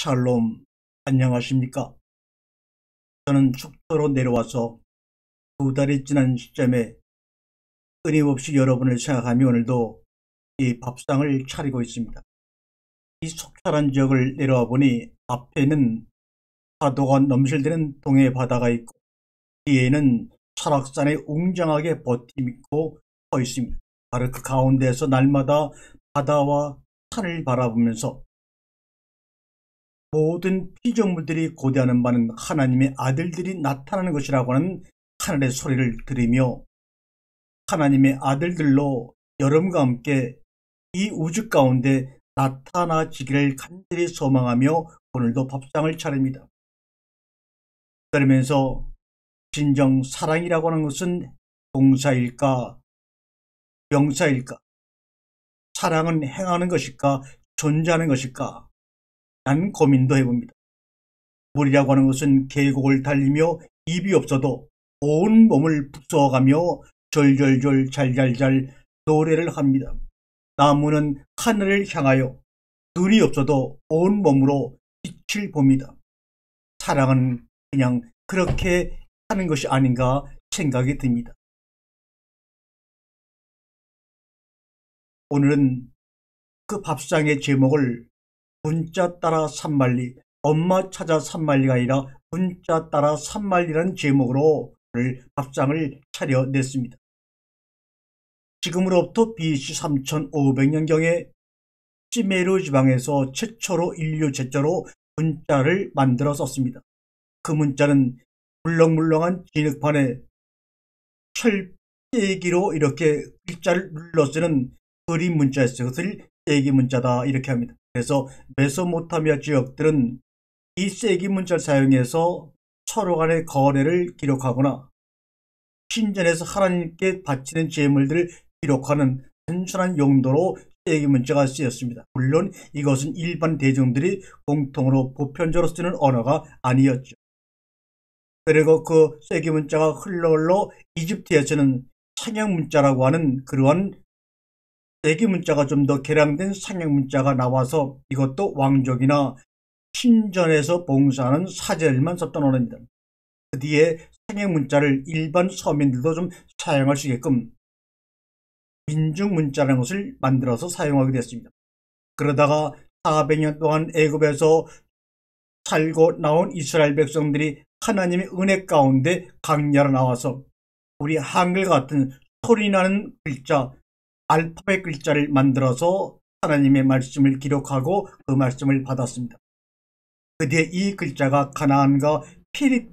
샬롬, 안녕하십니까? 저는 축소로 내려와서 2달이 지난 시점에 끊임없이 여러분을 생각하며 오늘도 이 밥상을 차리고 있습니다. 이 속살한 지역을 내려와 보니 앞에는 파도가 넘실대는 동해 바다가 있고 뒤에는 설악산이 웅장하게 버티고 서 있습니다. 바로 그 가운데에서 날마다 바다와 산을 바라보면서 모든 피조물들이 고대하는 바는 하나님의 아들들이 나타나는 것이라고 하는 하늘의 소리를 들으며 하나님의 아들들로 여러분과 함께 이 우주 가운데 나타나지기를 간절히 소망하며 오늘도 밥상을 차립니다. 그러면서 진정 사랑이라고 하는 것은 동사일까 명사일까? 사랑은 행하는 것일까 존재하는 것일까? 라는 고민도 해봅니다. 물이라고 하는 것은 계곡을 달리며 입이 없어도 온 몸을 북소어가며 절절절 잘잘잘 노래를 합니다. 나무는 하늘을 향하여 눈이 없어도 온 몸으로 빛을 봅니다. 사랑은 그냥 그렇게 하는 것이 아닌가 생각이 듭니다. 오늘은 그 밥상의 제목을 문자 따라 산만리, 엄마 찾아 산만리가 아니라 문자 따라 산만리라는 제목으로 오늘 밥상을 차려냈습니다. 지금으로부터 BC 3500년경에 시메르 지방에서 최초로 인류 제자로 문자를 만들어 썼습니다. 그 문자는 물렁물렁한 진흙판에 철대기로 이렇게 글자를 눌러 쓰는 그림 문자였어요. 그것을 세기 문자다 이렇게 합니다. 그래서 메소포타미아 지역들은 이 세기 문자를 사용해서 서로 간의 거래를 기록하거나 신전에서 하나님께 바치는 제물들을 기록하는 단순한 용도로 세기 문자가 쓰였습니다. 물론 이것은 일반 대중들이 공통으로 보편적으로 쓰는 언어가 아니었죠. 그리고 그 세기 문자가 흘러 이집트에서는 상형 문자라고 하는 그러한 세기 문자가 좀 더 개량된 상형 문자가 나와서 이것도 왕족이나 신전에서 봉사하는 사제들만 썼던 언어입니다. 그 뒤에 상형 문자를 일반 서민들도 좀 사용할 수 있게끔 민중 문자라는 것을 만들어서 사용하게 됐습니다. 그러다가 400년 동안 애굽에서 살고 나온 이스라엘 백성들이 하나님의 은혜 가운데 강야로 나와서 우리 한글 같은 소리나는 글자 알파벳 글자를 만들어서 하나님의 말씀을 기록하고 그 말씀을 받았습니다. 그 뒤에 이 글자가 가나안과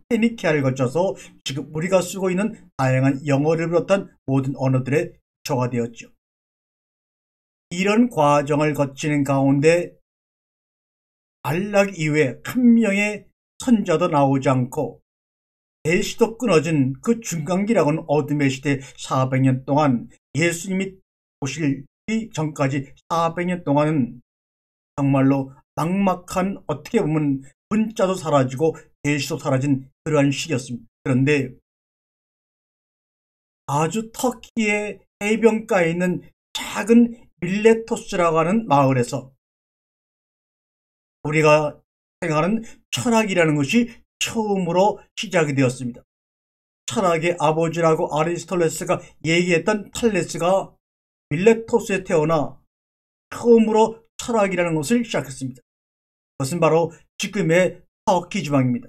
페니키아를 거쳐서 지금 우리가 쓰고 있는 다양한 영어를 비롯한 모든 언어들의 기초가 되었죠. 이런 과정을 거치는 가운데 안락 이후에 한 명의 선자도 나오지 않고 계시도 끊어진 그 중간기라고 하는 어둠의 시대 400년 동안 예수님이 오실 전까지 400년 동안은 정말로 막막한 어떻게 보면 문자도 사라지고 계시도 사라진 그러한 시기였습니다. 그런데 아주 터키의 해변가에 있는 작은 밀레토스라고 하는 마을에서 우리가 생각하는 철학이라는 것이 처음으로 시작이 되었습니다. 철학의 아버지라고 아리스토텔레스가 얘기했던 탈레스가 밀레토스에 태어나 처음으로 철학이라는 것을 시작했습니다. 그것은 바로 지금의 터키 지방입니다.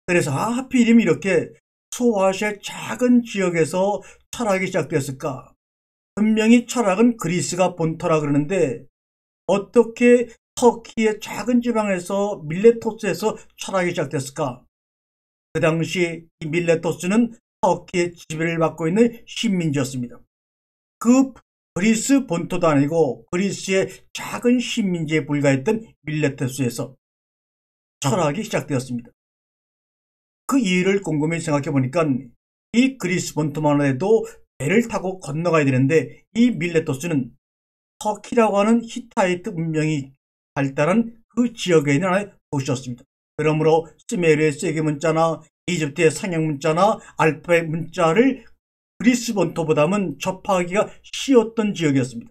그래서 하필이면 이렇게 소아시아의 작은 지역에서 철학이 시작되었을까? 분명히 철학은 그리스가 본토라 그러는데 어떻게 터키의 작은 지방에서 밀레토스에서 철학이 시작됐을까? 그 당시 이 밀레토스는 터키의 지배를 받고 있는 식민지였습니다. 그 그리스 본토도 아니고 그리스의 작은 식민지에 불과했던 밀레토스에서 철학이 시작되었습니다. 그 이유를 곰곰이 생각해 보니까 이 그리스 본토만 해도 배를 타고 건너가야 되는데 이 밀레토스는 터키라고 하는 히타이트 문명이 발달한 그 지역에 있는 하나의 도시였습니다. 그러므로 스메르의 세기 문자나 이집트의 상형 문자나 알파벳 문자를 그리스 본토보다는 접하기가 쉬웠던 지역이었습니다.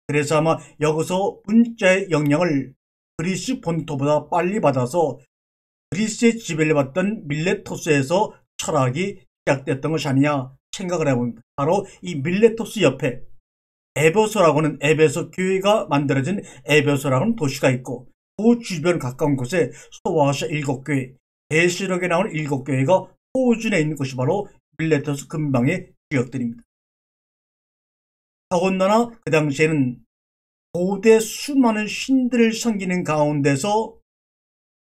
그래서 아마 여기서 문자의 영향을 그리스 본토보다 빨리 받아서 그리스의 지배를 받던 밀레토스에서 철학이 시작됐던 것이 아니냐 생각을 해봅니다. 바로 이 밀레토스 옆에 에베소라고는 에베소 교회가 만들어진 에베소라고는 도시가 있고 그 주변 가까운 곳에 소아시아 7교회, 계시록에 나오는 7교회가 호준에 있는 곳이 바로 밀레토스 근방의 지역들입니다. 더군다나 그 당시에는 고대 수많은 신들을 섬기는 가운데서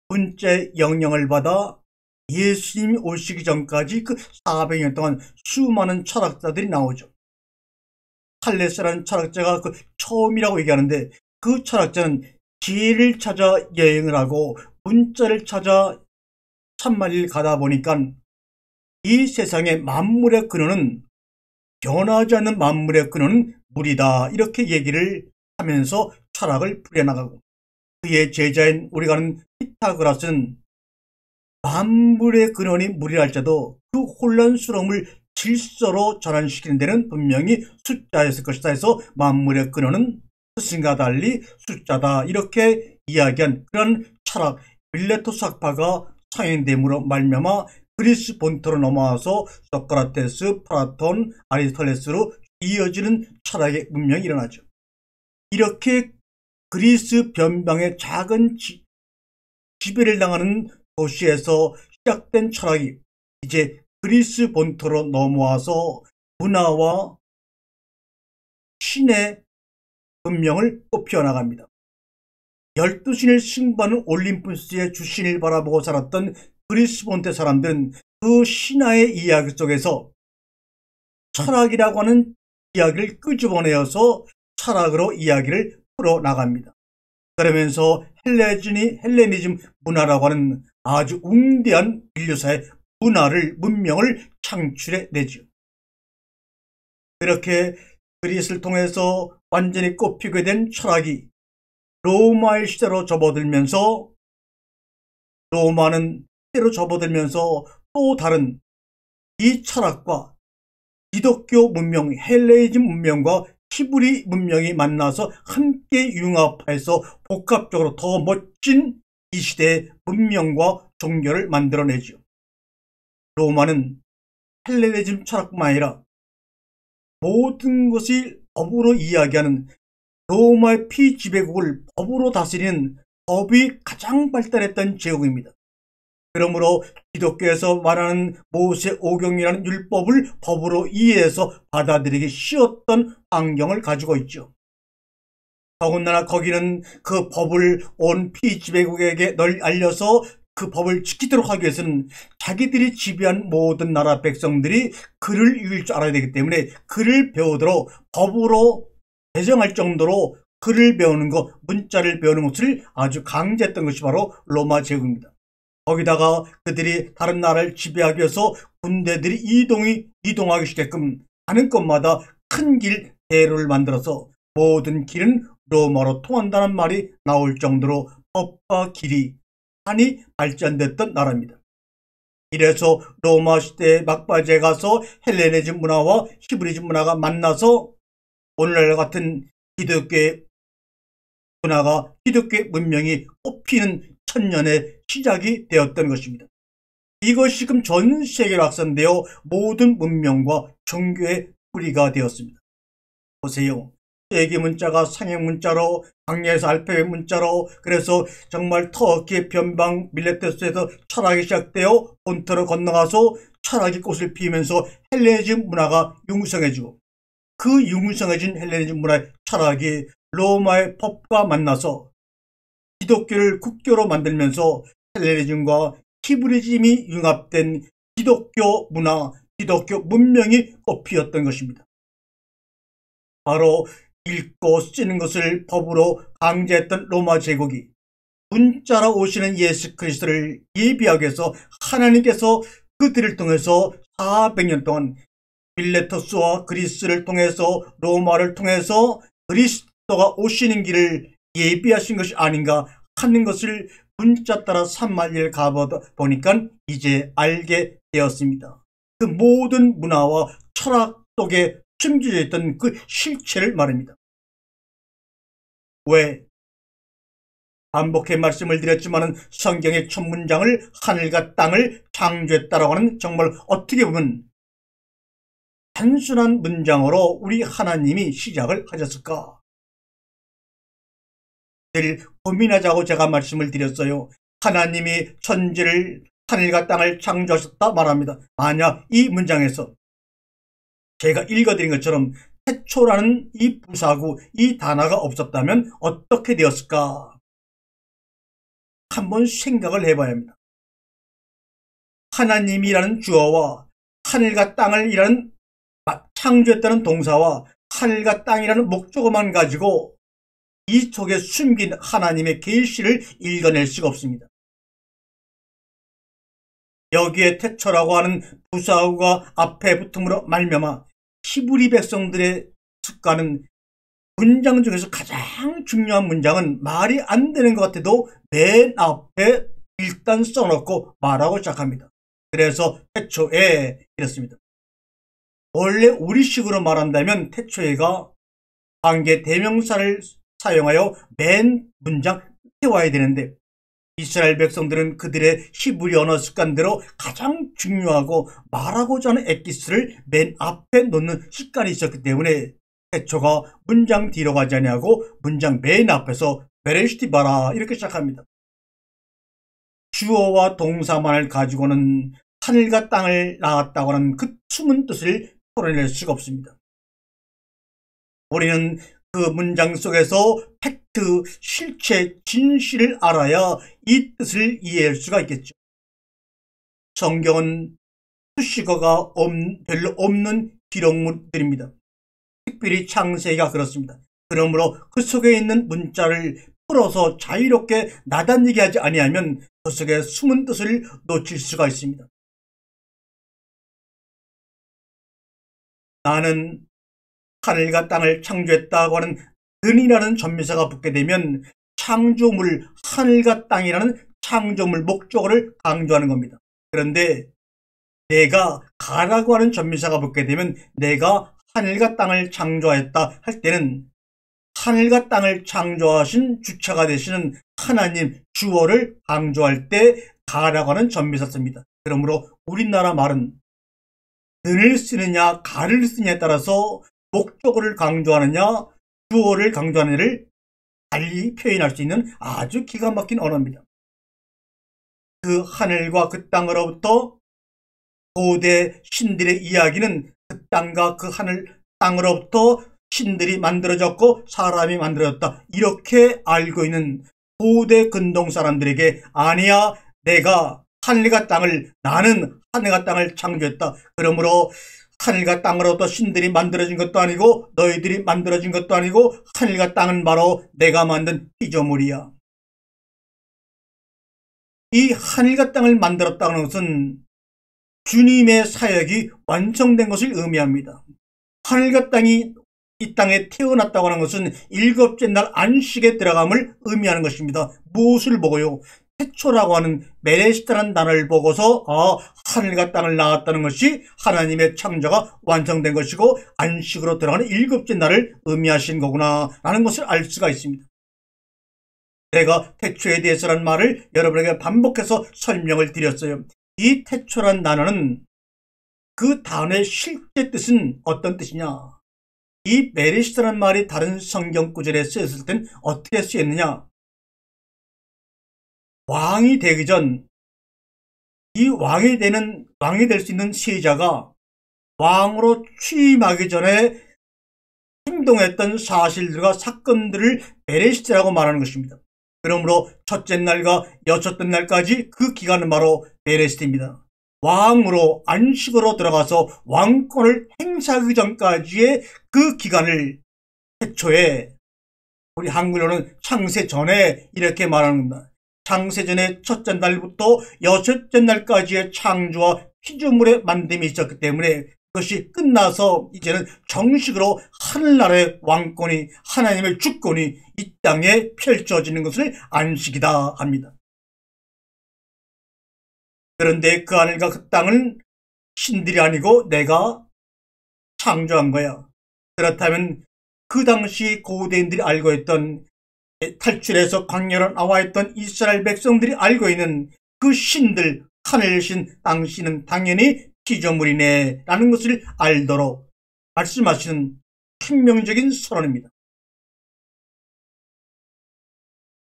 문자의 영향을 받아 예수님이 오시기 전까지 그 400년 동안 수많은 철학자들이 나오죠. 탈레스라는 철학자가 그 처음이라고 얘기하는데 그 철학자는 지혜를 찾아 여행을 하고 문자를 찾아 참말일 가다 보니까 이 세상의 만물의 근원은 변하지 않는 만물의 근원은 물이다 이렇게 얘기를 하면서 철학을 풀어나가고 그의 제자인 우리가 아는 피타고라스는 만물의 근원이 물이라 할지라도 그 혼란스러움을 질서로 전환시키는 데는 분명히 숫자였을 것이다 해서 만물의 근원은 스승과 달리 숫자다 이렇게 이야기한 그런 철학 밀레토스 학파가 상행됨으로 말미암아 그리스 본토로 넘어와서 소크라테스, 플라톤, 아리스토텔레스로 이어지는 철학의 문명이 일어나죠. 이렇게 그리스 변방의 작은 지배를 당하는 도시에서 시작된 철학이 이제 그리스 본토로 넘어와서 문화와 신의 문명을 꽃피워나갑니다. 12신을 승부하는 올림푸스의 주신을 바라보고 살았던 그리스 본토 사람들은 그 신화의 이야기 속에서 철학이라고 하는 이야기를 끄집어내어서 철학으로 이야기를 풀어나갑니다. 그러면서 헬레니즘 문화라고 하는 아주 웅대한 인류사의 문명을 창출해내죠. 그렇게 그리스를 통해서 완전히 꽃피게 된 철학이 로마의 시대로 접어들면서 로마는 시대로 접어들면서 또 다른 이 철학과 기독교 문명, 헬레니즘 문명과 히브리 문명이 만나서 함께 융합해서 복합적으로 더 멋진 이 시대의 문명과 종교를 만들어내죠. 로마는 헬레니즘 철학뿐만 아니라 모든 것이 법으로 이야기하는 로마의 피지배국을 법으로 다스리는 법이 가장 발달했던 제국입니다. 그러므로 기독교에서 말하는 모세 오경이라는 율법을 법으로 이해해서 받아들이기 쉬웠던 환경을 가지고 있죠. 더군다나 거기는 그 법을 온 피지배국에게 널리 알려서 그 법을 지키도록 하기 위해서는 자기들이 지배한 모든 나라 백성들이 글을 읽을 줄 알아야 되기 때문에 글을 배우도록 법으로 배정할 정도로 글을 배우는 것, 문자를 배우는 것을 아주 강제했던 것이 바로 로마 제국입니다. 거기다가 그들이 다른 나라를 지배하기 위해서 군대들이 이동하기 시게끔 가는 곳마다 큰 길, 대로를 만들어서 모든 길은 로마로 통한다는 말이 나올 정도로 법과 길이 많이 발전됐던 나라입니다. 이래서 로마 시대의 막바지에 가서 헬레니즘 문화와 히브리즘 문화가 만나서 오늘날 같은 기독교의 문화가 기독교의 문명이 꽃피는 천년의 시작이 되었던 것입니다. 이것이 지금 전 세계로 확산되어 모든 문명과 종교의 뿌리가 되었습니다. 보세요. 세계 문자가 상형 문자로, 강야에서 알파벳 문자로, 그래서 정말 터키의 변방 밀레토스에서 철학이 시작되어 본토로 건너가서 철학이 꽃을 피우면서 헬레니즘 문화가 융성해지고 그 융성해진 헬레니즘 문화의 철학이 로마의 법과 만나서 기독교를 국교로 만들면서 헬레니즘과 히브리즘이 융합된 기독교 문화, 기독교 문명이 꽃피었던 것입니다. 바로 읽고 쓰는 것을 법으로 강제했던 로마 제국이 문자로 오시는 예수 그리스도를 예비하기 위해서 하나님께서 그들을 통해서 400년 동안 밀레토스와 그리스를 통해서 로마를 통해서 그리스도가 오시는 길을 예비하신 것이 아닌가 하는 것을 문자 따라 산마리아를 가보다 보니까 이제 알게 되었습니다. 그 모든 문화와 철학 속에 숨겨져 있던 그 실체를 말합니다. 왜? 반복해 말씀을 드렸지만 성경의 첫 문장을 하늘과 땅을 창조했다라고 하는 정말 어떻게 보면 단순한 문장으로 우리 하나님이 시작을 하셨을까? 늘 고민하자고 제가 말씀을 드렸어요. 하나님이 천지를 하늘과 땅을 창조하셨다 말합니다. 만약 이 문장에서 제가 읽어드린 것처럼 태초라는 이 부사구, 이 단어가 없었다면 어떻게 되었을까? 한번 생각을 해봐야 합니다. 하나님이라는 주어와 하늘과 땅을 이라는 창조했다는 동사와 하늘과 땅이라는 목적어만 가지고 이 속에 숨긴 하나님의 계시를 읽어낼 수가 없습니다. 여기에 태초라고 하는 부사구가 앞에 붙음으로 말미암아 히브리 백성들의 습관은 문장 중에서 가장 중요한 문장은 말이 안 되는 것 같아도 맨 앞에 일단 써놓고 말하고 시작합니다. 그래서 태초에 이렇습니다. 원래 우리식으로 말한다면 태초에가 관계 대명사를 사용하여 맨 문장 끝에 와야 되는데 이스라엘 백성들은 그들의 히브리 언어 습관대로 가장 중요하고 말하고자 하는 엑기스를 맨 앞에 놓는 습관이 있었기 때문에 태초가 문장 뒤로 가지 아니하고 문장 맨 앞에서 베레시티 바라 이렇게 시작합니다. 주어와 동사만을 가지고는 하늘과 땅을 낳았다고 하는 그 숨은 뜻을 풀어낼 수가 없습니다. 우리는 그 문장 속에서 팩트, 실체, 진실을 알아야 이 뜻을 이해할 수가 있겠죠. 성경은 수식어가 별로 없는 기록물들입니다. 특별히 창세기가 그렇습니다. 그러므로 그 속에 있는 문자를 풀어서 자유롭게 나다니게 하지 아니하면 그 속에 숨은 뜻을 놓칠 수가 있습니다. 나는 하늘과 땅을 창조했다고 하는 은이라는 전미사가 붙게 되면 창조물, 하늘과 땅이라는 창조물 목적어를 강조하는 겁니다. 그런데 내가 가라고 하는 전미사가 붙게 되면 내가 하늘과 땅을 창조하였다 할 때는 하늘과 땅을 창조하신 주체가 되시는 하나님 주어를 강조할 때 가라고 하는 전미사 씁니다. 그러므로 우리나라 말은 는을 쓰느냐 가를 쓰느냐에 따라서 목적어를 강조하느냐 주어를 강조하느냐를 달리 표현할 수 있는 아주 기가 막힌 언어입니다. 그 하늘과 그 땅으로부터 고대 신들의 이야기는 그 땅과 그 하늘 땅으로부터 신들이 만들어졌고 사람이 만들어졌다 이렇게 알고 있는 고대 근동 사람들에게 아니야 내가 하늘과 땅을 나는 하늘과 땅을 창조했다. 그러므로 하늘과 땅으로부터 신들이 만들어진 것도 아니고 너희들이 만들어진 것도 아니고 하늘과 땅은 바로 내가 만든 피조물이야. 이 하늘과 땅을 만들었다는 것은 주님의 사역이 완성된 것을 의미합니다. 하늘과 땅이 이 땅에 태어났다고 하는 것은 일곱째 날 안식에 들어감을 의미하는 것입니다. 무엇을 보고요? 태초라고 하는 메레시타라는 단어를 보고서 하늘과 땅을 낳았다는 것이 하나님의 창조가 완성된 것이고 안식으로 들어가는 일곱째 날을 의미하신 거구나 라는 것을 알 수가 있습니다. 내가 태초에 대해서라는 말을 여러분에게 반복해서 설명을 드렸어요. 이 태초란 단어는 그 단어의 실제 뜻은 어떤 뜻이냐? 이 메레시타라는 말이 다른 성경 구절에 쓰였을 땐 어떻게 쓰였느냐? 왕이 되기 전 이 왕이 될 수 있는 세자가 왕으로 취임하기 전에 행동했던 사실들과 사건들을 베레시트라고 말하는 것입니다. 그러므로 첫째 날과 여섯째 날까지 그 기간은 바로 베레시트입니다. 왕으로 안식으로 들어가서 왕권을 행사하기 전까지의 그 기간을 태초에 우리 한글로는 창세 전에 이렇게 말하는 겁니다. 창세전의 첫째 날부터 여섯째 날까지의 창조와 피조물의 만듦이 있었기 때문에 그것이 끝나서 이제는 정식으로 하늘나라의 왕권이 하나님의 주권이 이 땅에 펼쳐지는 것을 안식이다 합니다. 그런데 그 하늘과 그 땅은 신들이 아니고 내가 창조한 거야. 그렇다면 그 당시 고대인들이 알고 있던 탈출해서 광야로 나와 있던 이스라엘 백성들이 알고 있는 그 신들, 하늘 신, 땅 신은 당연히 피조물이네 라는 것을 알도록 말씀하시는 혁명적인 선언입니다.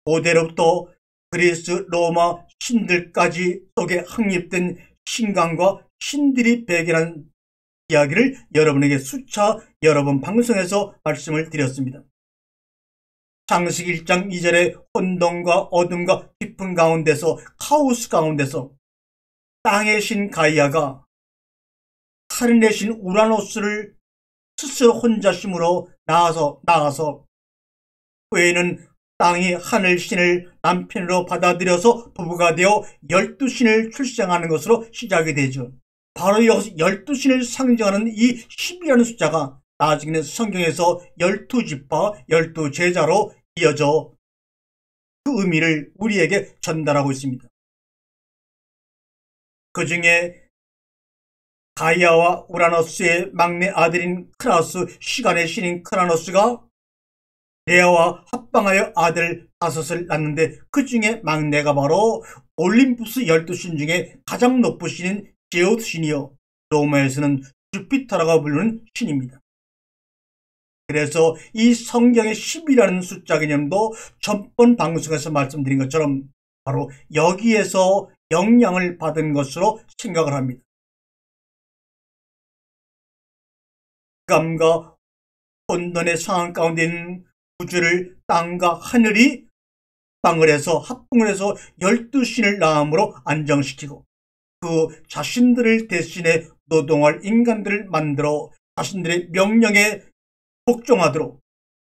고대로부터 그리스, 로마 신들까지 속에 확립된 신강과 신들이 배경한 이야기를 여러분에게 수차 여러 번 방송에서 말씀을 드렸습니다. 창세기 1장 2절에 혼돈과 어둠과 깊은 가운데서, 카오스 가운데서 땅의 신 가이아가 하늘의 신 우라노스를 스스로 혼자심으로 나아서 후에는 땅이 하늘 신을 남편으로 받아들여서 부부가 되어 12신을 출생하는 것으로 시작이 되죠. 바로 여기서 12신을 상징하는 이 10이라는 숫자가 나중에는 성경에서 12지파, 12제자로 이어져 그 의미를 우리에게 전달하고 있습니다. 그 중에 가이아와 우라노스의 막내 아들인 크라우스, 시간의 신인 크라노스가 레아와 합방하여 아들 5을 낳는데 그 중에 막내가 바로 올림푸스 12신 중에 가장 높은 신인 제우스 신이요, 로마에서는 주피터라고 부르는 신입니다. 그래서 이 성경의 10이라는 숫자 개념도 전번 방송에서 말씀드린 것처럼 바로 여기에서 영향을 받은 것으로 생각을 합니다. 감과 혼돈의 상황 가운데 있는 우주를 땅과 하늘이 합방을 해서 12신을 낳음으로 안정시키고 그 자신들을 대신해 노동할 인간들을 만들어 자신들의 명령에 복종하도록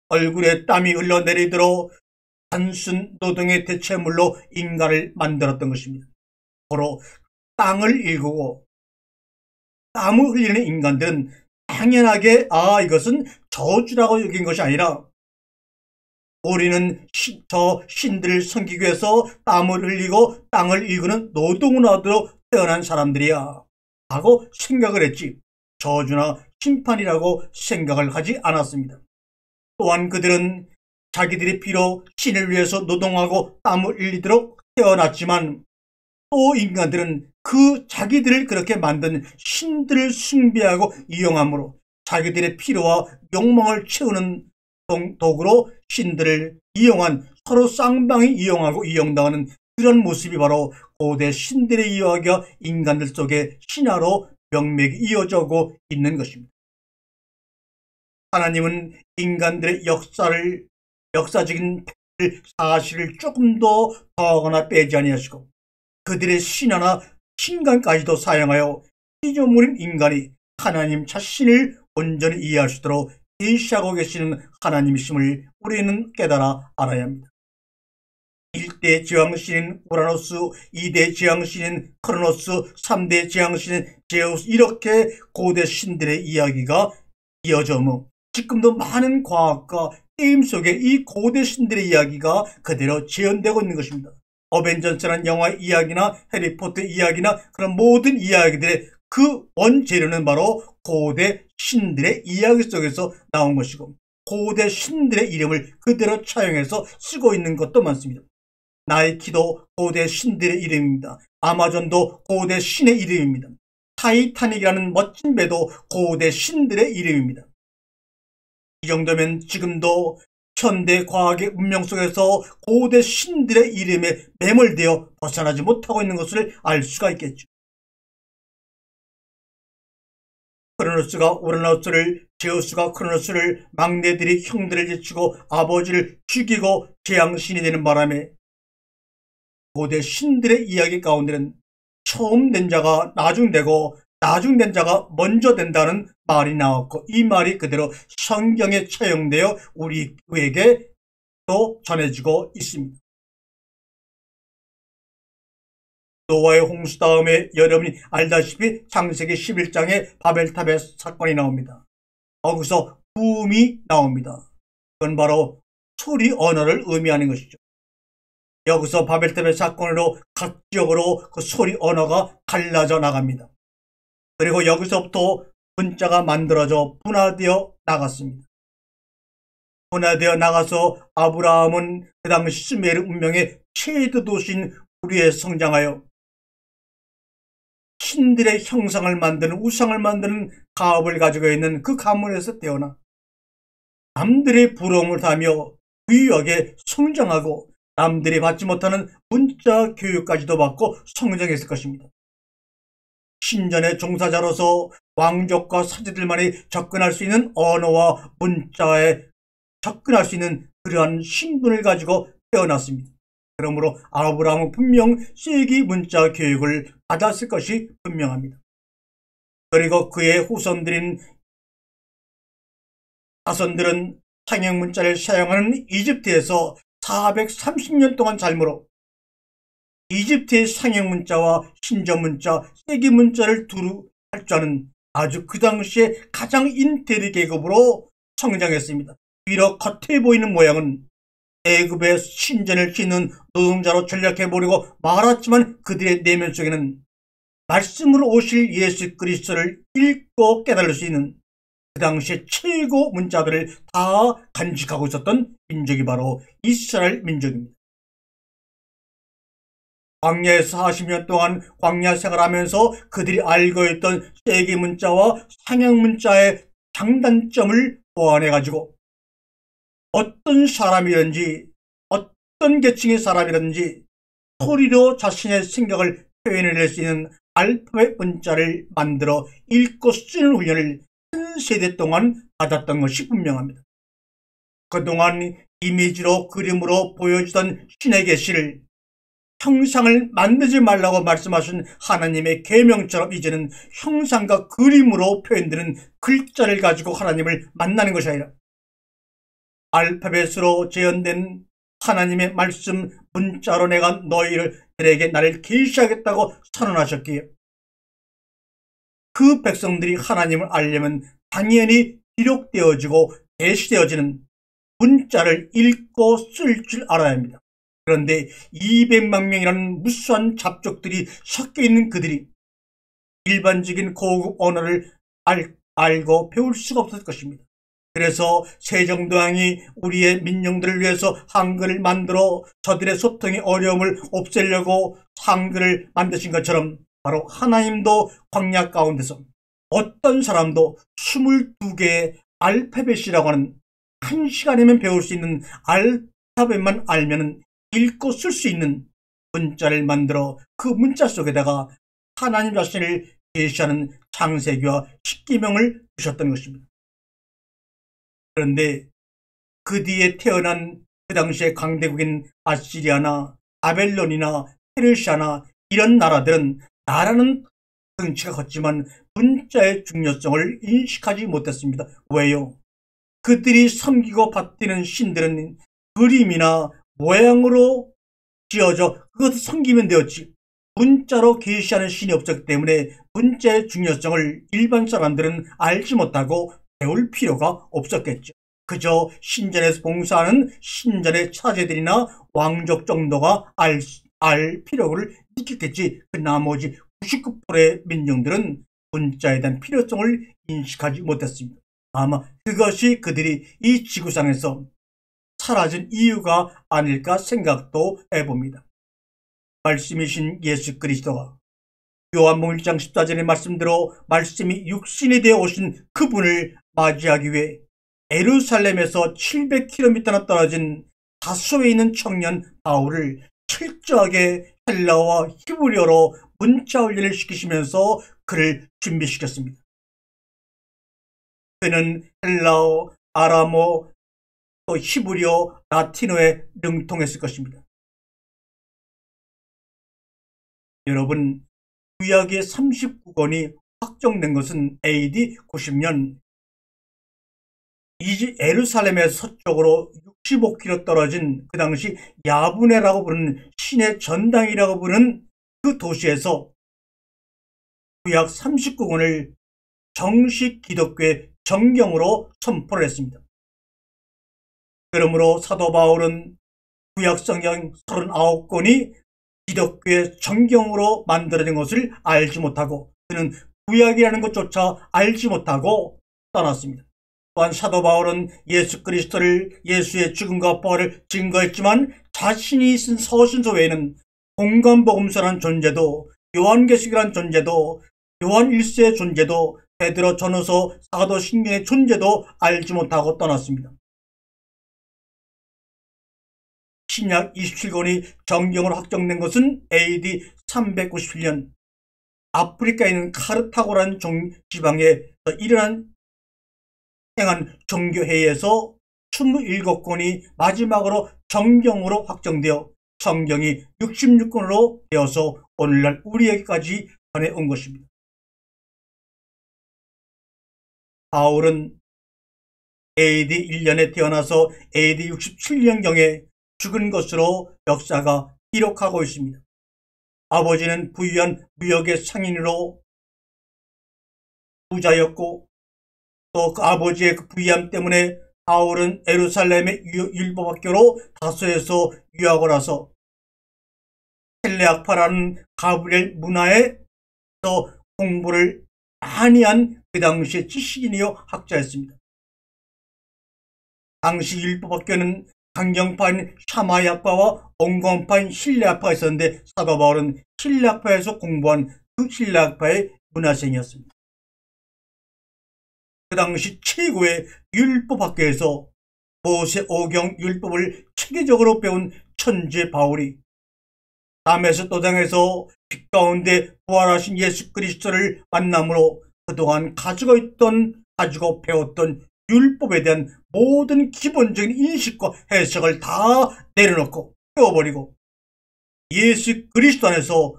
얼굴에 땀이 흘러내리도록 단순 노동의 대체물로 인간을 만들었던 것입니다. 바로 땅을 일구고 땀을 흘리는 인간들은 당연하게 이것은 저주라고 여긴 것이 아니라 우리는 저 신들을 섬기기 위해서 땀을 흘리고 땅을 일구는 노동을 하도록 태어난 사람들이야 하고 생각을 했지, 저주나 심판이라고 생각을 하지 않았습니다. 또한 그들은 자기들이 비록 신을 위해서 노동하고 땀을 흘리도록 태어났지만 또 인간들은 그 자기들을 그렇게 만든 신들을 숭배하고 이용함으로 자기들의 필요와 욕망을 채우는 도구로 신들을 이용한, 서로 쌍방이 이용하고 이용당하는 그런 모습이 바로 고대 신들의 이야기가 인간들 속에 신화로 명맥이 이어져고 있는 것입니다. 하나님은 인간들의 역사적인 사실을 조금도 더하거나 빼지 아니하시고 그들의 신화나 신간까지도 사용하여 피조물인 인간이 하나님 자신을 온전히 이해할 수 있도록 계시하고 계시는 하나님이심을 우리는 깨달아 알아야 합니다. 1대 제왕신인 우라노스, 2대 제왕신인 크로노스, 3대 제왕신인 제우스, 이렇게 고대 신들의 이야기가 이어져 지금도 많은 과학과 게임 속에 이 고대 신들의 이야기가 그대로 재현되고 있는 것입니다. 어벤져스라는 영화의 이야기나 해리포터 이야기나 그런 모든 이야기들의 그 원재료는 바로 고대 신들의 이야기 속에서 나온 것이고 고대 신들의 이름을 그대로 차용해서 쓰고 있는 것도 많습니다. 나이키도 고대 신들의 이름입니다. 아마존도 고대 신의 이름입니다. 타이타닉이라는 멋진 배도 고대 신들의 이름입니다. 이 정도면 지금도 현대 과학의 문명 속에서 고대 신들의 이름에 매몰되어 벗어나지 못하고 있는 것을 알 수가 있겠죠. 크로노스가 우라노스를, 제우스가 크로노스를, 막내들이 형들을 제치고 아버지를 죽이고 재앙신이 되는 바람에 고대 신들의 이야기 가운데는 처음 된 자가 나중 되고 나중 된 자가 먼저 된다는 말이 나왔고 이 말이 그대로 성경에 처용되어 우리에게 또 전해지고 있습니다. 노아의 홍수 다음에 여러분이 알다시피 창세기 11장에 바벨탑의 사건이 나옵니다. 거기서 부음이 나옵니다. 그건 바로 소리 언어를 의미하는 것이죠. 여기서 바벨탑의 사건으로 각 지역으로 그 소리 언어가 갈라져 나갑니다. 그리고 여기서부터 문자가 만들어져 분화되어 나갔습니다. 분해되어 나가서 아브라함은 그 당시 수메르 문명의 최대 도시인 우리에 성장하여 신들의 형상을 만드는 우상을 만드는 가업을 가지고 있는 그 가문에서 태어나 남들의 부러움을 타며 부유하게 성장하고 남들이 받지 못하는 문자 교육까지도 받고 성장했을 것입니다. 신전의 종사자로서 왕족과 사제들만이 접근할 수 있는 언어와 문자에 접근할 수 있는 그러한 신분을 가지고 태어났습니다. 그러므로 아브라함은 분명 세기 문자 교육을 받았을 것이 분명합니다. 그리고 그의 후손들인 자손들은 상형 문자를 사용하는 이집트에서 430년 동안 삶으로 이집트의 상형 문자와 신전 문자, 세기 문자를 두루 할 줄 아는 아주 그 당시에 가장 인테리 계급으로 성장했습니다. 비록 겉에 보이는 모양은 애굽의 신전을 짓는 노동자로 전락해버리고 말았지만 그들의 내면 속에는 말씀으로 오실 예수 그리스도를 읽고 깨달을 수 있는 그 당시에 최고 문자들을 다 간직하고 있었던 민족이 바로 이스라엘 민족입니다. 광야에서 40년 동안 광야 생활하면서 그들이 알고 있던 세기 문자와 상형 문자의 장단점을 보완해가지고 어떤 사람이든지 어떤 계층의 사람이든지 소리로 자신의 생각을 표현해낼 수 있는 알파벳 문자를 만들어 읽고 쓰는 훈련을 한 세대 동안 받았던 것이 분명합니다. 그동안 이미지로 그림으로 보여주던 신의 계시를 형상을 만들지 말라고 말씀하신 하나님의 계명처럼 이제는 형상과 그림으로 표현되는 글자를 가지고 하나님을 만나는 것이 아니라 알파벳으로 재현된 하나님의 말씀 문자로 내가 너희들에게 나를 계시하겠다고 선언하셨기에 그 백성들이 하나님을 알려면 당연히 기록되어지고 계시되어지는 문자를 읽고 쓸 줄 알아야 합니다. 그런데 200만 명이라는 무수한 잡족들이 섞여 있는 그들이 일반적인 고급 언어를 알고 배울 수가 없었을 것입니다. 그래서 세종대왕이 우리의 민중들을 위해서 한글을 만들어 저들의 소통의 어려움을 없애려고 한글을 만드신 것처럼 바로 하나님도 광야 가운데서 어떤 사람도 22개의 알파벳이라고 하는 1시간이면 배울 수 있는 알파벳만 알면 읽고 쓸 수 있는 문자를 만들어 그 문자 속에다가 하나님 자신을 계시하는 창세기와 십계명을 주셨던 것입니다. 그런데 그 뒤에 태어난 그 당시의 강대국인 아시리아나 바벨론이나 페르시아나 이런 나라들은 나라는 덩치가 컸지만 문자의 중요성을 인식하지 못했습니다. 왜요? 그들이 섬기고 받드는 신들은 그림이나 모양으로 지어져 그것을 섬기면 되었지 문자로 계시하는 신이 없었기 때문에 문자의 중요성을 일반 사람들은 알지 못하고 배울 필요가 없었겠죠. 그저 신전에서 봉사하는 신전의 차제들이나 왕족 정도가 알 필요를 느꼈겠지. 그 나머지 99%의 민중들은 문자에 대한 필요성을 인식하지 못했습니다. 아마 그것이 그들이 이 지구상에서 사라진 이유가 아닐까 생각도 해봅니다. 말씀이신 예수 그리스도가 요한복음 1장 14절의 말씀대로 말씀이 육신이 되어 오신 그분을 맞이하기 위해 예루살렘에서 700km나 떨어진 다소에 있는 청년 바울을 철저하게 헬라어와 히브리어로 문자 훈련을 시키시면서 그를 준비시켰습니다. 그는 헬라어, 아람어, 또 히브리어, 라틴어에 능통했을 것입니다. 여러분, 구약의 39권이 확정된 것은 AD 90년 예루살렘의 서쪽으로 65km 떨어진 그 당시 야브네라고 부르는 신의 전당이라고 부르는 그 도시에서 구약 39권을 정식 기독교의 정경으로 선포를 했습니다. 그러므로 사도 바울은 구약 성경 39권이 기독교의 정경으로 만들어진 것을 알지 못하고 그는 구약이라는 것조차 알지 못하고 떠났습니다. 또한 사도 바울은 예수 그리스도를 예수의 죽음과 부활을 증거했지만 자신이 쓴 서신서 외에는 공간복음서란 존재도 요한계시록이란 존재도 요한 1세의 존재도 베드로 전후서 사도신경의 존재도 알지 못하고 떠났습니다. 신약 27권이 정경으로 확정된 것은 AD 397년 아프리카에 있는 카르타고라는 지방에 일어난 종교회의에서 27권이 마지막으로 정경으로 확정되어 성경이 66권으로 되어서 오늘날 우리에게까지 전해온 것입니다. 바울은 AD 1년에 태어나서 AD 67년경에 죽은 것으로 역사가 기록하고 있습니다. 아버지는 부유한 무역의 상인으로 부자였고 또 그 아버지의 그 부유함 때문에 바울은 예루살렘의 율법학교로 다소에서 유학을 와서 헬레학파라는 가브리엘 문화에서 공부를 많이 한 그 당시의 지식인이요 학자였습니다. 당시 율법학교는 강경파인 샤마이학파와 온건파인 힐레학파가 있었는데 사도 바울은 힐레학파에서 공부한 그 힐레학파의 문화생이었습니다. 그 당시 최고의 율법학교에서 모세 오경 율법을 체계적으로 배운 천재 바울이 다메섹 도상에서 빛 가운데 부활하신 예수 그리스도를 만남으로 그동안 가지고 배웠던 율법에 대한 모든 기본적인 인식과 해석을 다 내려놓고 태워버리고 예수 그리스도 안에서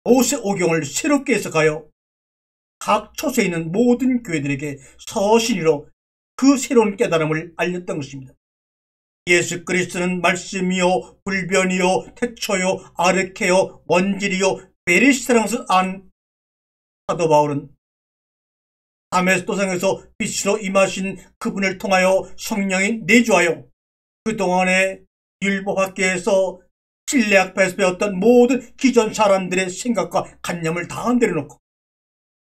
모세 오경을 새롭게 해석하여 각 초소에 있는 모든 교회들에게 서신으로 그 새로운 깨달음을 알렸던 것입니다. 예수 그리스도는 말씀이요 불변이요 태초요 아르케요 원질이요 베리시라는 것을 안 사도 바울은 다메섹 도상에서 빛으로 임하신 그분을 통하여 성령이 내주하여 그동안의 율법학계에서 힐레학파에서 배웠던 모든 기존 사람들의 생각과 관념을 다 내려놓고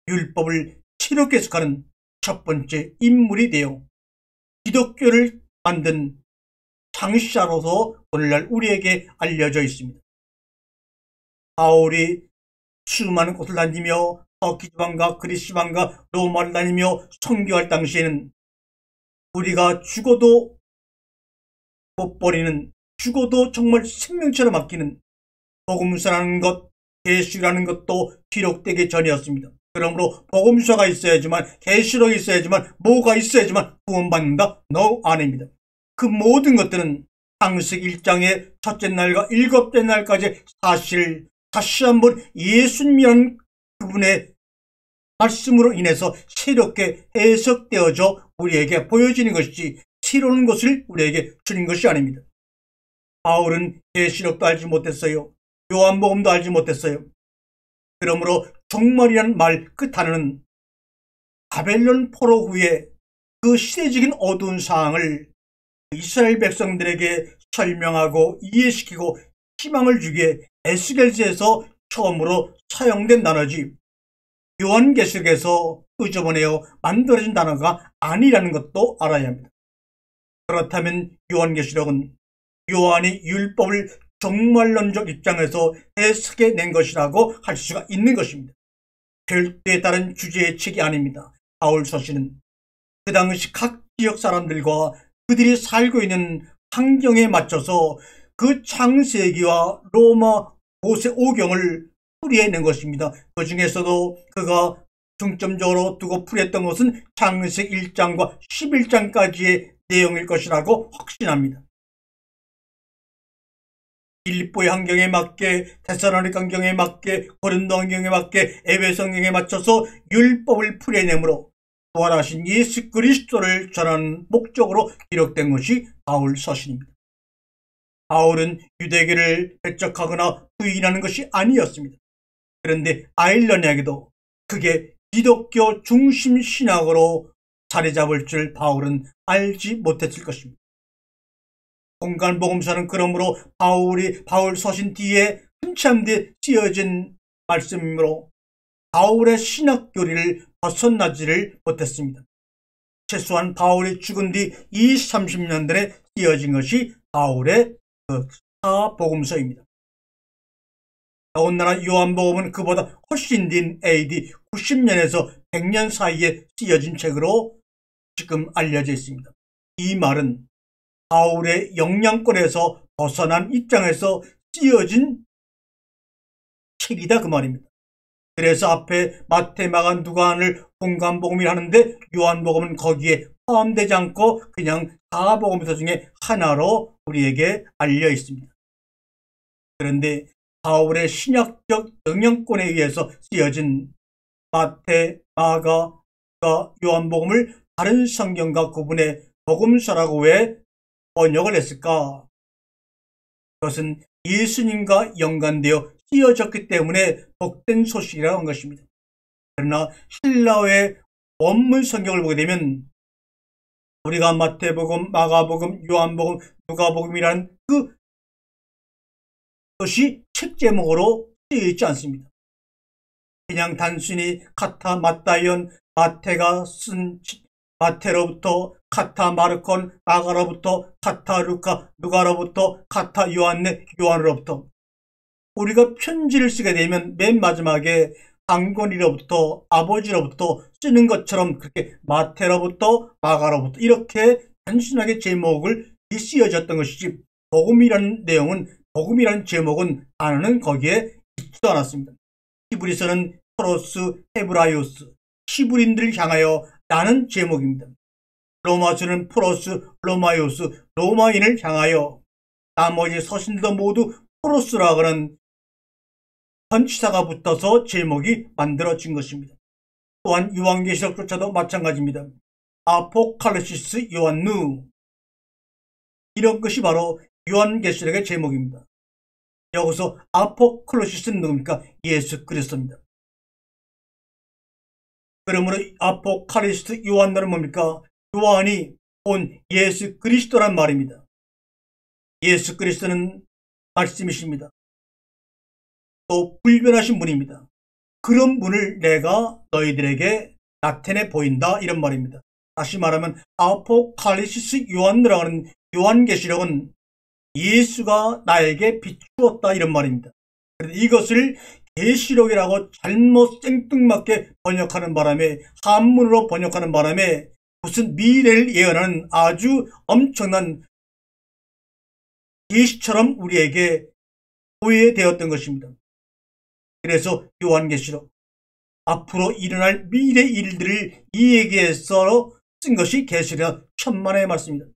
율법을 새롭게 해석하는 첫 번째 인물이 되어 기독교를 만든 창시자로서 오늘날 우리에게 알려져 있습니다. 바울이 수많은 곳을 다니며 터키 지방과 그리스 지방과 로마를 다니며 선교할 당시에는 우리가 죽어도 못 버리는, 죽어도 정말 생명처럼 아끼는 복음서라는 것, 계시라는 것도 기록되기 전이었습니다. 그러므로 복음서가 있어야지만, 계시록이 있어야지만, 뭐가 있어야지만 구원받는다? No, 아닙니다. 그 모든 것들은 창세기 1장의 첫째 날과 일곱째 날까지 사실 다시 한번 예수님이라는 그분의 말씀으로 인해서 새롭게 해석되어져 우리에게 보여지는 것이지 새로운 것을 우리에게 주는 것이 아닙니다. 바울은 계시록도 알지 못했어요. 요한복음도 알지 못했어요. 그러므로 종말이라는 말 그 단어는 바벨론 포로 후에 그 시대적인 어두운 상황을 이스라엘 백성들에게 설명하고 이해시키고 희망을 주기에 에스겔서에서 처음으로 사용된 단어지 요한계시록에서 의저번에요 만들어진 단어가 아니라는 것도 알아야 합니다. 그렇다면 요한계시록은 요한이 율법을 종말론적 입장에서 해석해낸 것이라고 할 수가 있는 것입니다. 별도에 따른 주제의 책이 아닙니다. 바울 서신은 그 당시 각 지역 사람들과 그들이 살고 있는 환경에 맞춰서 그 창세기와 로마 모세 오경을 풀이해낸 것입니다. 그 중에서도 그가 중점적으로 두고 풀이했던 것은 창세기 1장과 11장까지의 내용일 것이라고 확신합니다. 빌립보의 환경에 맞게, 데살로니가 환경에 맞게, 고린도 환경에 맞게, 에베소 환경에 맞춰서 율법을 풀이해내므로 부활하신 예수 그리스도를 전하는 목적으로 기록된 것이 바울 서신입니다. 바울은 유대교를 배척하거나 부인하는 것이 아니었습니다. 그런데 아이러니하게도 그게 기독교 중심 신학으로 자리 잡을 줄 바울은 알지 못했을 것입니다. 공간복음서는 그러므로 바울 서신 뒤에 한참 뒤에 쓰여진 말씀이므로 바울의 신학 교리를 벗어나지를 못했습니다. 최소한 바울이 죽은 뒤 20, 30년 전에 쓰여진 것이 바울의 사복음서입니다. 더군다나 요한복음은 그보다 훨씬 긴 AD 90년에서 100년 사이에 쓰여진 책으로 지금 알려져 있습니다. 이 말은 바울의 영향권에서 벗어난 입장에서 쓰여진 책이다 그 말입니다. 그래서 앞에 마태, 마가, 누가를 공간복음이라 하는데 요한복음은 거기에 포함되지 않고 그냥 사복음서 중에 하나로 우리에게 알려 있습니다. 그런데 바울의 신약적 영향권에 의해서 쓰여진 마태, 마가, 누가, 요한복음을 다른 성경과 구분해 복음서라고 왜 번역을 했을까? 그것은 예수님과 연관되어 쓰여졌기 때문에 복된 소식이라고 한 것입니다. 그러나 헬라어의 원문 성경을 보게 되면 우리가 마태복음, 마가복음, 요한복음, 누가복음이라는 그것이 책 제목으로 쓰여 있지 않습니다. 그냥 단순히 카타 마타이온, 마태가 쓴 마태로부터 카타 마르콘, 마가로부터 카타 루카, 누가로부터 카타 요한네, 요한으로부터 우리가 편지를 쓰게 되면 맨 마지막에 장본이로부터 아버지로부터 쓰는 것처럼 그렇게 마태로부터 마가로부터 이렇게 단순하게 제목을 쓰여졌던 것이지 복음이라는 내용은 복음이라는 제목은 단어는 거기에 있지도 않았습니다. 히브리서는 프로스 헤브라이오스 히브리인들을 향하여 라는 제목입니다. 로마서는 프로스 로마이오스 로마인을 향하여 나머지 서신도 모두 프로스라고 하는 전치사가 붙어서 제목이 만들어진 것입니다. 또한 요한계시록조차도 마찬가지입니다. 아포칼리시스 요한누 이런 것이 바로 요한계시록의 제목입니다. 여기서 아포칼리시스는 누굽니까? 예수 그리스도입니다. 그러므로 아포칼리시스 요한누는 뭡니까? 요한이 본 예수 그리스도란 말입니다. 예수 그리스도는 말씀이십니다. 또 불변하신 분입니다. 그런 분을 내가 너희들에게 나타내 보인다 이런 말입니다. 다시 말하면 아포칼리시스 요한이라고 하는 요한계시록은 예수가 나에게 비추었다 이런 말입니다. 그런데 이것을 계시록이라고 잘못 생뚱맞게 번역하는 바람에 한문으로 번역하는 바람에 무슨 미래를 예언하는 아주 엄청난 계시처럼 우리에게 오해되었던 것입니다. 그래서 요한계시록 앞으로 일어날 미래 일들을 이야기해서 쓴 것이 계시록 천만의 말씀입니다.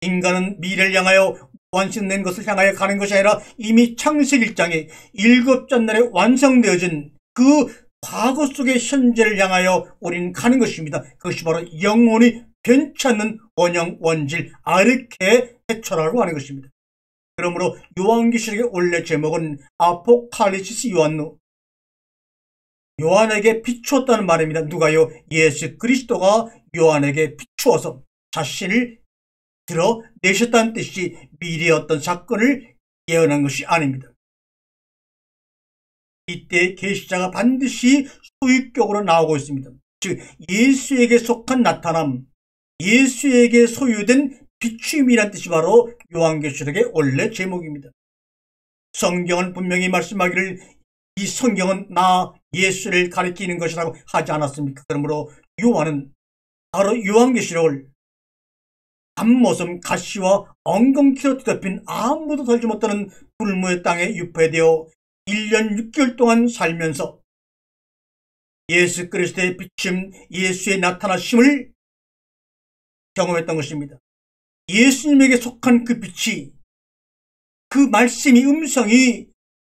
인간은 미래를 향하여 완성된 것을 향하여 가는 것이 아니라 이미 창세기 1장에 7잔날에 완성되어진 그 과거 속의 현재를 향하여 우리는 가는 것입니다. 그것이 바로 영원히 변치 않는 원형 원질 아르케 헤초라고 하는 것입니다. 그러므로 요한계시록의 원래 제목은 아포칼리시스 요한누 요한에게 비추었다는 말입니다. 누가요? 예수 그리스도가 요한에게 비추어서 자신을 드러내셨다는 뜻이 미래의 어떤 사건을 예언한 것이 아닙니다. 이때 계시자가 반드시 소유격으로 나오고 있습니다. 즉 예수에게 속한 나타남, 예수에게 소유된 비추임이란 뜻이 바로 요한계시록의 원래 제목입니다. 성경은 분명히 말씀하기를 이 성경은 나 예수를 가리키는 것이라고 하지 않았습니까? 그러므로 요한은 바로 요한계시록을 밤모섬 가시와 엉겅퀴로 뒤덮인 아무도 살지 못하는 불무의 땅에 유폐되어 1년 6개월 동안 살면서 예수 그리스도의 비춤, 예수의 나타나심을 경험했던 것입니다. 예수님에게 속한 그 빛이, 그 말씀이, 음성이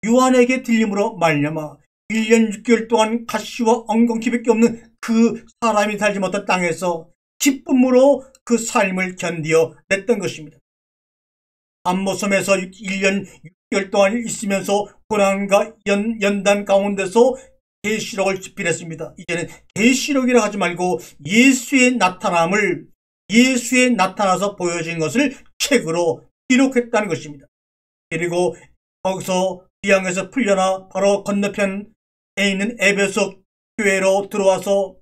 요한에게 들림으로 말미암아 1년 6개월 동안 가시와 엉겅퀴밖에 없는 그 사람이 살지 못한 땅에서 기쁨으로 그 삶을 견디어 냈던 것입니다. 밤모섬에서 1년 6개월 동안 있으면서 고난과 연단 가운데서 계시록을 집필했습니다. 이제는 계시록이라 하지 말고 예수의 나타남을 예수의 나타나서 보여진 것을 책으로 기록했다는 것입니다. 그리고 거기서 비양에서 풀려나 바로 건너편에 있는 에베소 교회로 들어와서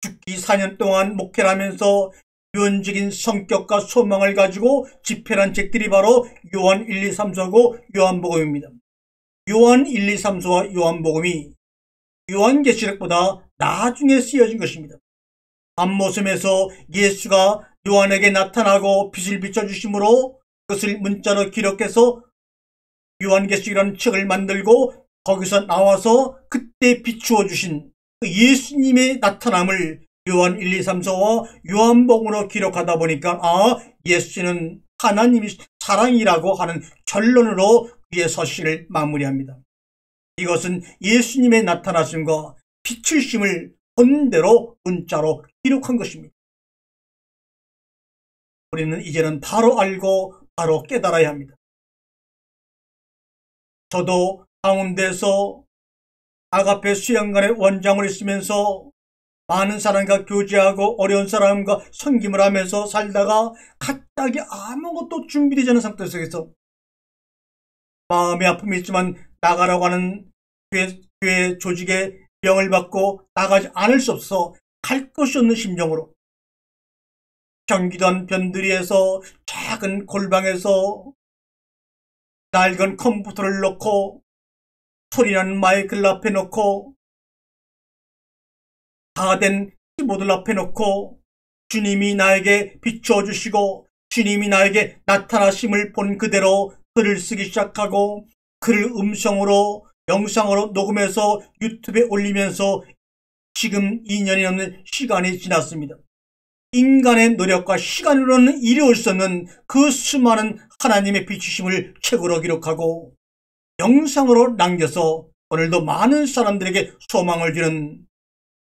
죽기 4년 동안 목회를 하면서 유언적인 성격과 소망을 가지고 집필한 책들이 바로 요한 1, 2, 3서고 요한복음입니다. 요한 1, 2, 3서와 요한복음이 요한계시록보다 나중에 쓰여진 것입니다. 앞모습에서 예수가 요한에게 나타나고 빛을 비춰주심으로 그것을 문자로 기록해서 요한계시록이라는 책을 만들고 거기서 나와서 그때 비추어 주신 예수님의 나타남을 요한 1, 2, 3서와 요한복음으로 기록하다 보니까 예수는 하나님이 사랑이라고 하는 결론으로 그의 서신을 마무리합니다. 이것은 예수님의 나타나심과 비추심을 본대로 문자로 기록한 것입니다. 우리는 이제는 바로 알고 바로 깨달아야 합니다. 저도 가운데서 아가페 수양관의 원장을 있으면서 많은 사람과 교제하고 어려운 사람과 섬김을 하면서 살다가 갑자기 아무것도 준비되지 않은 상태 속에서 마음의 아픔이 있지만 나가라고 하는 교회 조직의 명을 받고 나가지 않을 수 없어 갈 곳이 없는 심정으로 경기도 한 변두리에서 작은 골방에서 낡은 컴퓨터를 놓고 소리나는 마이크를 앞에 놓고 다 된 키보드를 앞에 놓고 주님이 나에게 비추어 주시고 주님이 나에게 나타나심을 본 그대로 글을 쓰기 시작하고 글을 음성으로 영상으로 녹음해서 유튜브에 올리면서 지금 2년이 넘는 시간이 지났습니다. 인간의 노력과 시간으로는 이루어질 수 없는 그 수많은 하나님의 비추심을 책으로 기록하고 영상으로 남겨서 오늘도 많은 사람들에게 소망을 주는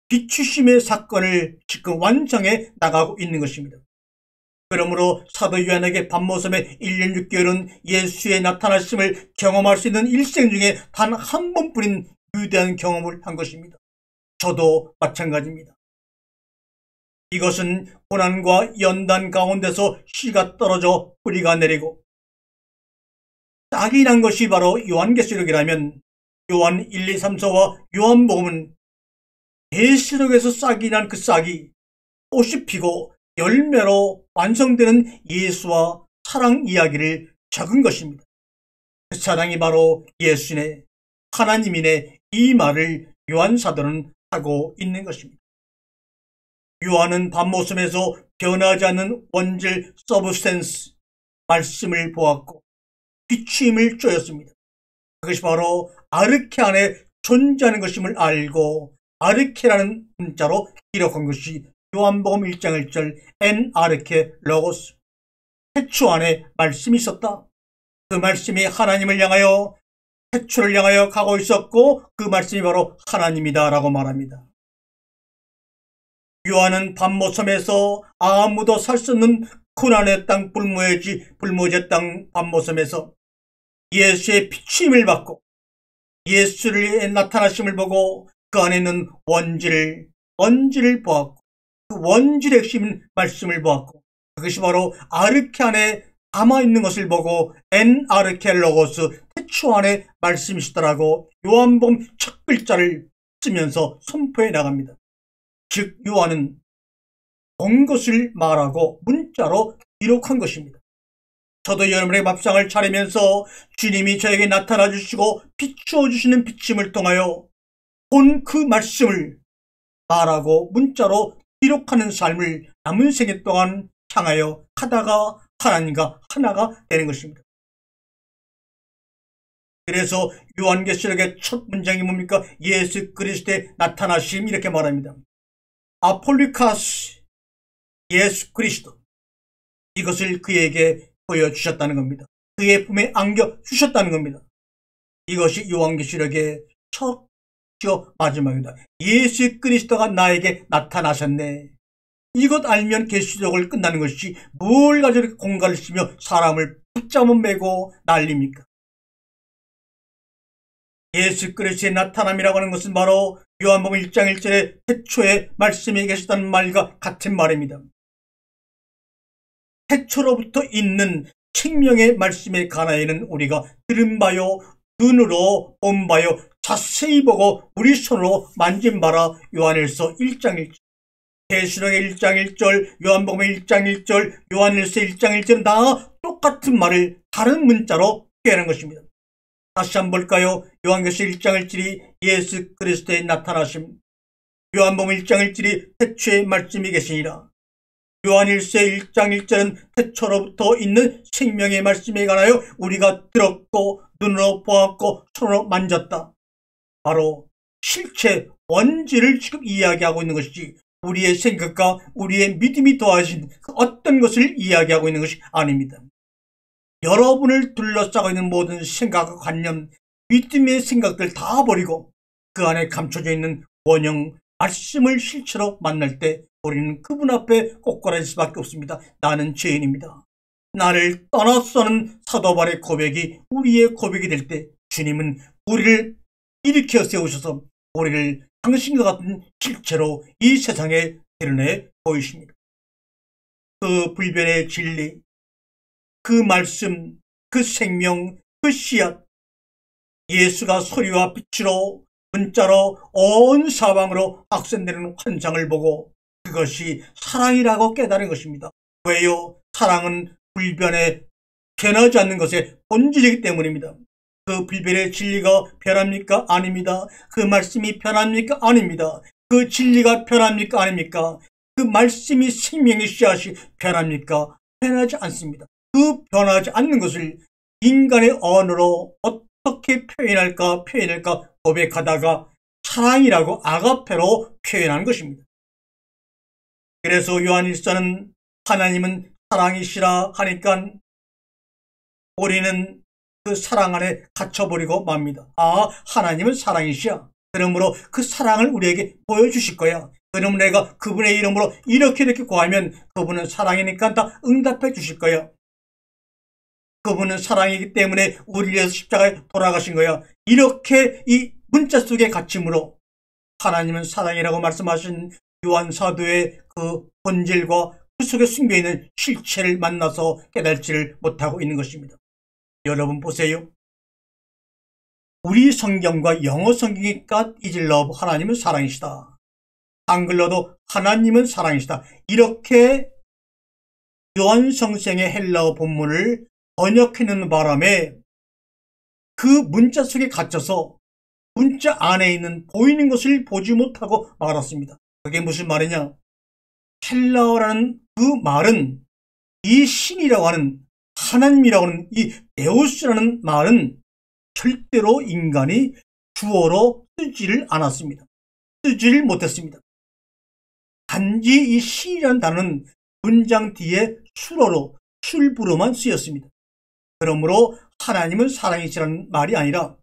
비추심의 사건을 지금 완성해 나가고 있는 것입니다. 그러므로 사도 요한에게 밤모섬의 1년 6개월은 예수의 나타나심을 경험할 수 있는 일생 중에 단 한 번뿐인 위대한 경험을 한 것입니다. 저도 마찬가지입니다. 이것은 고난과 연단 가운데서 씨가 떨어져 뿌리가 내리고 싹이 난 것이 바로 요한계시록이라면 요한 1, 2, 3서와 요한복음은 계시록에서 싹이 난 그 싹이 꽃이 피고 열매로 완성되는 예수와 사랑 이야기를 적은 것입니다. 그 사랑이 바로 예수네, 하나님이네 이 말을 요한 사도는 하고 있는 것입니다. 요한은 밤모섬에서 변하지 않는 원질 서브스텐스 말씀을 보았고 비추임을 쪼였습니다. 그것이 바로 아르케 안에 존재하는 것임을 알고 아르케라는 문자로 기록한 것이 요한복음 1장 1절 엔 아르케 로고스 태초 안에 말씀이 있었다. 그 말씀이 하나님을 향하여 태초를 향하여 가고 있었고 그 말씀이 바로 하나님이다 라고 말합니다. 요한은 밤모섬에서 아무도 살 수 없는 고난의 땅 불모제 땅 밤모섬에서 예수의 비추임을 받고 예수를 나타나심을 보고 그 안에 있는 원질을 보았고 그 원질의 핵심인 말씀을 보았고 그것이 바로 아르케 안에 담아있는 것을 보고 엔 아르케 로고스 태초 안에 말씀이시더라고 요한복음 첫 글자를 쓰면서 선포해 나갑니다. 즉 요한은 본 것을 말하고 문자로 기록한 것입니다. 저도 여러분의 밥상을 차리면서 주님이 저에게 나타나 주시고 비추어 주시는 비침을 통하여 본 그 말씀을 말하고 문자로 기록하는 삶을 남은 생애 동안 향하여 하다가 하나님과 하나가 되는 것입니다. 그래서 요한계시록의 첫 문장이 뭡니까? 예수 그리스도의 나타나심 이렇게 말합니다. 아폴리카스 예수 그리스도 이것을 그에게 보여주셨다는 겁니다. 그의 품에 안겨주셨다는 겁니다. 이것이 요한계시록의 첫 마지막입니다. 예수 그리스도가 나에게 나타나셨네. 이것 알면 계시록을 끝나는 것이 뭘 가지고 공갈을 쓰며 사람을 붙잡아 매고 난립니까? 예수 그리스도의 나타남이라고 하는 것은 바로 요한복음 1장 1절에 태초에 말씀이 계셨다는 말과 같은 말입니다. 태초로부터 있는 생명의 말씀에 관하여는 우리가 들은 바요 눈으로 본 바요 자세히 보고 우리 손으로 만진 바라 요한일서 1장 1절 계시록의 1장 1절, 요한복음의 1장 1절, 요한일서 1장 1절은 다 똑같은 말을 다른 문자로 표현한 것입니다. 다시 한번 볼까요? 요한계시록 1장 1절이 예수 그리스도의 나타나심, 요한복음 1장 1절이 태초에 말씀이 계시니라. 요한일서 1장 1절은 태초로부터 있는 생명의 말씀에 관하여 우리가 들었고 눈으로 보았고 손으로 만졌다. 바로 실체 원지를 지금 이야기하고 있는 것이지 우리의 생각과 우리의 믿음이 더하신 어떤 것을 이야기하고 있는 것이 아닙니다. 여러분을 둘러싸고 있는 모든 생각과 관념, 믿음의 생각들 다 버리고 그 안에 감춰져 있는 원형 말씀을 실체로 만날 때 우리는 그분 앞에 꼬꾸라질 수밖에 없습니다. 나는 죄인입니다. 나를 떠났어는 사도 바울의 고백이 우리의 고백이 될 때 주님은 우리를 일으켜 세우셔서 우리를 당신과 같은 실체로 이 세상에 드러내 보이십니다. 그 불변의 진리, 그 말씀, 그 생명, 그 씨앗, 예수가 소리와 빛으로 문자로 온 사방으로 확산되는 환상을 보고 그것이 사랑이라고 깨달은 것입니다. 왜요? 사랑은 불변에 변하지 않는 것의 본질이기 때문입니다. 그 불변의 진리가 변합니까? 아닙니다. 그 말씀이 변합니까? 아닙니다. 그 진리가 변합니까? 아닙니까? 그 말씀이 생명의 씨앗이 변합니까? 변하지 않습니다. 그 변하지 않는 것을 인간의 언어로 어떻게 표현할까 고백하다가 사랑이라고 아가페로 표현한 것입니다. 그래서 요한일서는 하나님은 사랑이시라 하니까 우리는 그 사랑 안에 갇혀버리고 맙니다. 아, 하나님은 사랑이시야. 그러므로 그 사랑을 우리에게 보여주실 거야. 그럼 내가 그분의 이름으로 이렇게 구하면 그분은 사랑이니까 다 응답해 주실 거야. 그분은 사랑이기 때문에 우리를 위해서 십자가에 돌아가신 거야. 이렇게 이 문자 속에 갇힘으로 하나님은 사랑이라고 말씀하신 요한 사도의 그 본질과 그 속에 숨겨있는 실체를 만나서 깨달지를 못하고 있는 것입니다. 여러분 보세요. 우리 성경과 영어 성경이 God is love, 하나님은 사랑이시다. 한글로도 하나님은 사랑이시다. 이렇게 요한 성경의 헬라어 본문을 번역해놓는 바람에 그 문자 속에 갇혀서 문자 안에 있는 보이는 것을 보지 못하고 말았습니다. 그게 무슨 말이냐? 헬라어라는 그 말은 이 신이라고 하는 하나님이라고 하는 이 데우스라는 말은 절대로 인간이 주어로 쓰지를 않았습니다. 쓰지를 못했습니다. 단지 이 신이라는 단어는 문장 뒤에 수어로 술부로만 쓰였습니다. 그러므로 하나님은 사랑이시라는 말이 아니라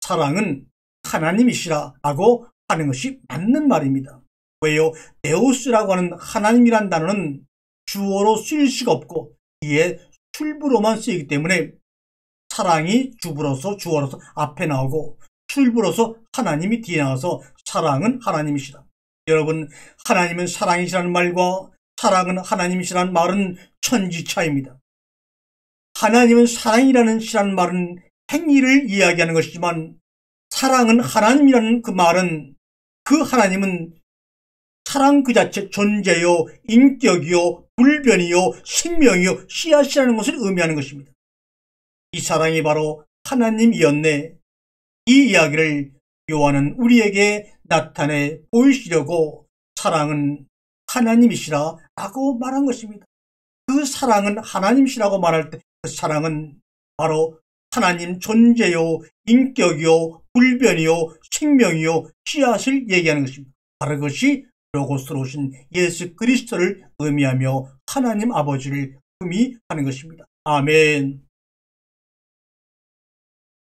사랑은 하나님이시라고 하는 것이 맞는 말입니다. 왜요? 데우스라고 하는 하나님이란 단어는 주어로 쓰일 수가 없고 뒤에 술부로만 쓰이기 때문에 사랑이 주부로서 주어로서 앞에 나오고 술부로서 하나님이 뒤에 나와서 사랑은 하나님이시다. 여러분, 하나님은 사랑이시라는 말과 사랑은 하나님이시라는 말은 천지차이입니다. 하나님은 사랑이라는 시라는 말은 행위를 이야기하는 것이지만 사랑은 하나님이라는 그 말은 그 하나님은 사랑 그 자체 존재요, 인격이요, 불변이요, 생명이요, 씨앗이라는 것을 의미하는 것입니다. 이 사랑이 바로 하나님이었네. 이 이야기를 요한은 우리에게 나타내 보이시려고 사랑은 하나님이시라 라고 말한 것입니다. 그 사랑은 하나님이시라고 말할 때 그 사랑은 바로 하나님 존재요, 인격이요, 불변이요, 생명이요, 씨앗을 얘기하는 것입니다. 바로 그것이 로고스로 오신 예수 그리스도를 의미하며 하나님 아버지를 의미하는 것입니다. 아멘.